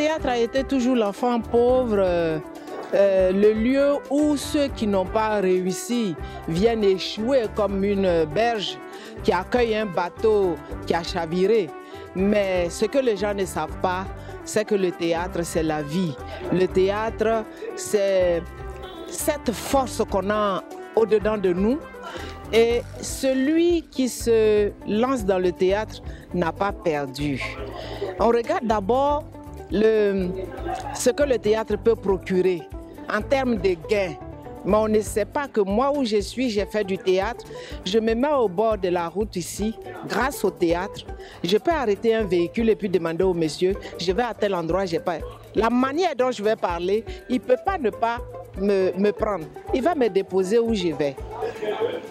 théâtre a été toujours l'enfant pauvre, le lieu où ceux qui n'ont pas réussi viennent échouer comme une berge qui accueille un bateau qui a chaviré. Mais ce que les gens ne savent pas, c'est que le théâtre, c'est la vie. Le théâtre, c'est cette force qu'on a au-dedans de nous. Et celui qui se lance dans le théâtre n'a pas perdu. On regarde d'abord ce que le théâtre peut procurer en termes de gains. Mais on ne sait pas que moi où je suis, j'ai fait du théâtre. Je me mets au bord de la route ici, grâce au théâtre. Je peux arrêter un véhicule et puis demander au monsieur, je vais à tel endroit, j'ai pas. La manière dont je vais parler, il ne peut pas ne pas me prendre. Il va me déposer où je vais.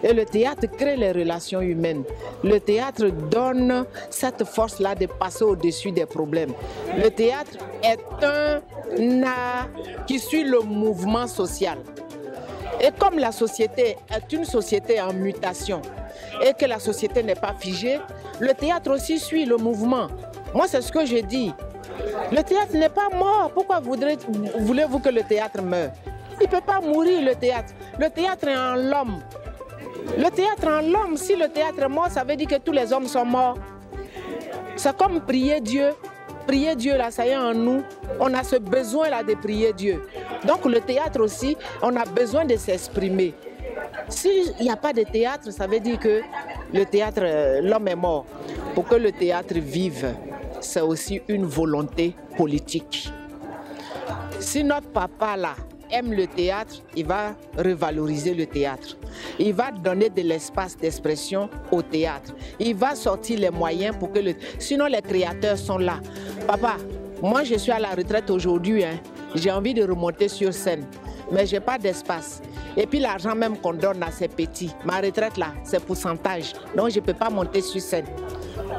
Et le théâtre crée les relations humaines. Le théâtre donne cette force-là de passer au-dessus des problèmes. Le théâtre est un art qui suit le mouvement social. Et comme la société est une société en mutation et que la société n'est pas figée, le théâtre aussi suit le mouvement. Moi, c'est ce que je dis. Le théâtre n'est pas mort. Pourquoi voulez-vous que le théâtre meure? Il ne peut pas mourir, le théâtre. Le théâtre est en l'homme. Le théâtre en l'homme, si le théâtre est mort, ça veut dire que tous les hommes sont morts. C'est comme prier Dieu. Prier Dieu, là, ça y est en nous. On a ce besoin-là de prier Dieu. Donc le théâtre aussi, on a besoin de s'exprimer. S'il n'y a pas de théâtre, ça veut dire que le théâtre, l'homme est mort. Pour que le théâtre vive, c'est aussi une volonté politique. Si notre papa, là, aime le théâtre, il va revaloriser le théâtre. Il va donner de l'espace d'expression au théâtre. Il va sortir les moyens pour que le... Sinon, les créateurs sont là. Papa, moi, je suis à la retraite aujourd'hui. Hein. J'ai envie de remonter sur scène, mais je n'ai pas d'espace. Et puis, l'argent même qu'on donne là, c'est petit. Ma retraite, là, c'est pourcentage. Donc, je ne peux pas monter sur scène.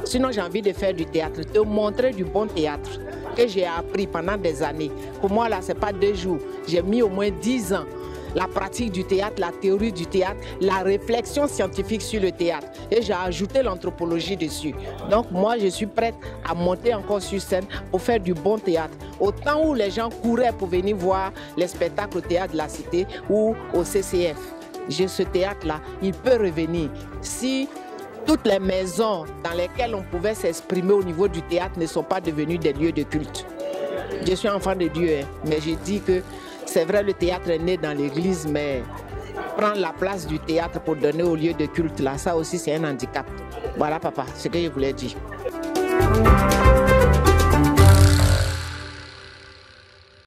Sinon, j'ai envie de faire du théâtre, de montrer du bon théâtre que j'ai appris pendant des années. Pour moi, là, ce n'est pas 2 jours. J'ai mis au moins 10 ans. La pratique du théâtre, la théorie du théâtre, la réflexion scientifique sur le théâtre. Et j'ai ajouté l'anthropologie dessus. Donc, moi, je suis prête à monter encore sur scène pour faire du bon théâtre. Au temps où les gens couraient pour venir voir les spectacles au théâtre de la Cité ou au CCF. J'ai ce théâtre-là, il peut revenir. Si toutes les maisons dans lesquelles on pouvait s'exprimer au niveau du théâtre ne sont pas devenues des lieux de culte. Je suis enfant de Dieu, hein, mais je dis que c'est vrai, le théâtre est né dans l'église, mais prendre la place du théâtre pour donner au lieu de culte, là, ça aussi c'est un handicap. Voilà papa, ce que je voulais dire.